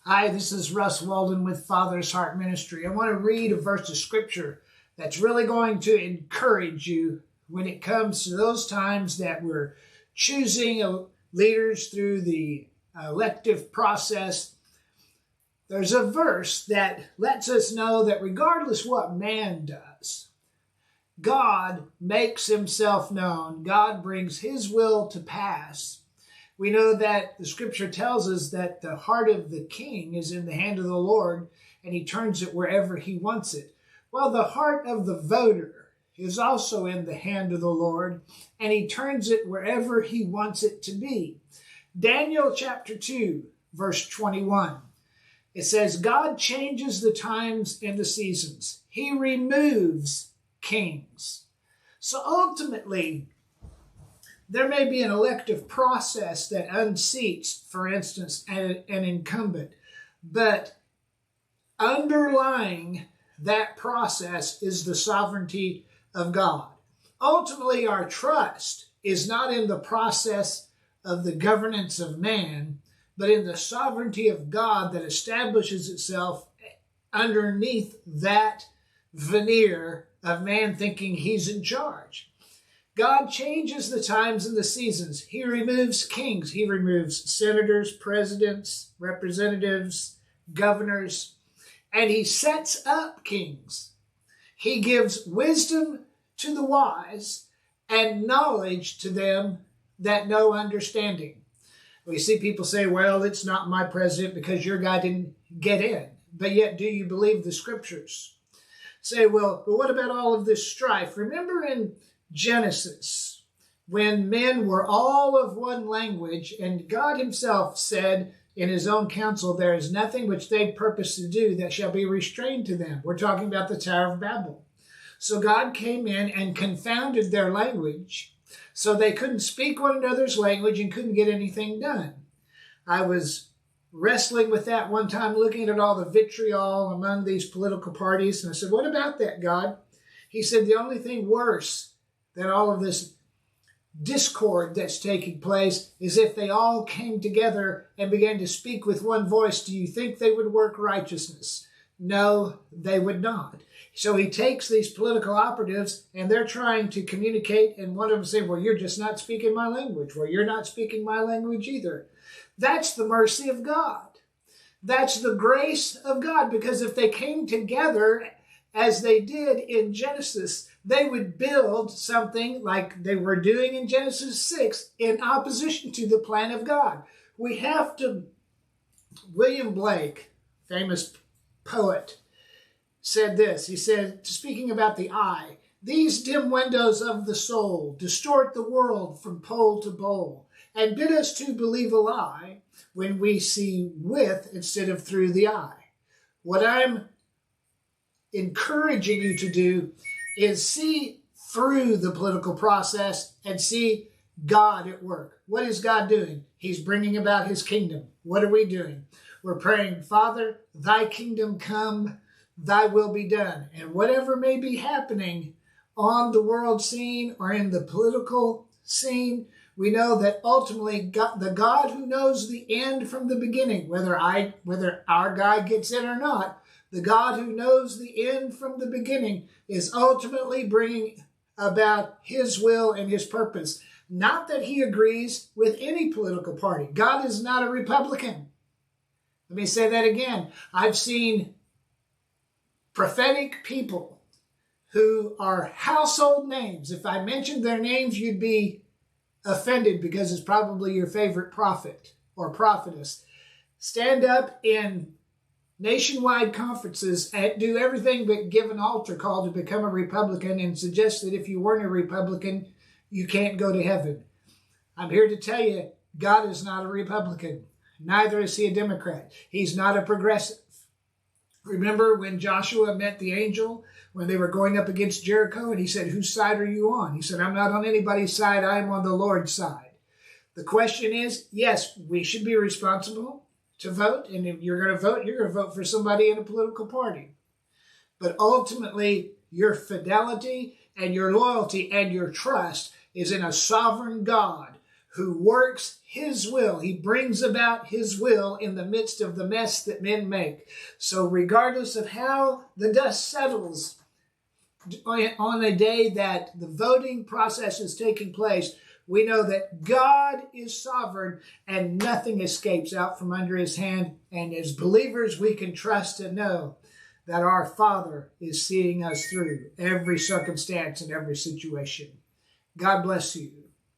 Hi, this is Russ Walden with Father's Heart Ministry. I want to read a verse of scripture that's really going to encourage you when it comes to those times that we're choosing leaders through the elective process. There's a verse that lets us know that regardless what man does, God makes himself known. God brings his will to pass. We know that the scripture tells us that the heart of the king is in the hand of the Lord, and he turns it wherever he wants it. Well, the heart of the voter is also in the hand of the Lord, and he turns it wherever he wants it to be. Daniel chapter 2, verse 21. It says, God changes the times and the seasons. He removes kings. So ultimately, there may be an elective process that unseats, for instance, an incumbent, but underlying that process is the sovereignty of God. Ultimately, our trust is not in the process of the governance of man, but in the sovereignty of God that establishes itself underneath that veneer of man thinking he's in charge. God changes the times and the seasons. He removes kings. He removes senators, presidents, representatives, governors, and he sets up kings. He gives wisdom to the wise and knowledge to them that know understanding. We see people say, well, it's not my president because your guy didn't get in. But yet, do you believe the scriptures? Say, well, but what about all of this strife? Remember in Genesis, when men were all of one language, and God himself said in his own counsel, there is nothing which they purpose to do that shall be restrained to them. We're talking about the Tower of Babel. So God came in and confounded their language, so they couldn't speak one another's language and couldn't get anything done. I was wrestling with that one time, looking at all the vitriol among these political parties, and I said, what about that, God? He said, the only thing worse than all of this discord that's taking place is if they all came together and began to speak with one voice. Do you think they would work righteousness? No, they would not. So he takes these political operatives and they're trying to communicate, and one of them say, well, you're just not speaking my language. Well, you're not speaking my language either. That's the mercy of God. That's the grace of God, because if they came together as they did in Genesis, they would build something like they were doing in Genesis 6 in opposition to the plan of God. We have to, William Blake, famous poet, said this. He said, speaking about the eye, these dim windows of the soul distort the world from pole to pole and bid us to believe a lie when we see with instead of through the eye. What I'm encouraging you to do is see through the political process and see God at work. What is God doing? He's bringing about his kingdom. What are we doing? We're praying, Father, thy kingdom come, thy will be done. And whatever may be happening on the world scene or in the political scene, we know that ultimately God, the God who knows the end from the beginning, whether our guy gets in or not, the God who knows the end from the beginning is ultimately bringing about his will and his purpose. Not that he agrees with any political party. God is not a Republican. Let me say that again. I've seen prophetic people who are household names. If I mentioned their names, you'd be offended because it's probably your favorite prophet or prophetess. Stand up in nationwide conferences and do everything but give an altar call to become a Republican and suggest that if you weren't a Republican, you can't go to heaven. I'm here to tell you, God is not a Republican. Neither is he a Democrat. He's not a progressive. Remember when Joshua met the angel when they were going up against Jericho, and he said, whose side are you on? He said, I'm not on anybody's side. I'm on the Lord's side. The question is, yes, we should be responsible to vote. And if you're going to vote for somebody in a political party. But ultimately, your fidelity and your loyalty and your trust is in a sovereign God who works his will. He brings about his will in the midst of the mess that men make. So regardless of how the dust settles on a day that the voting process is taking place, we know that God is sovereign and nothing escapes out from under his hand. And as believers, we can trust and know that our Father is seeing us through every circumstance and every situation. God bless you.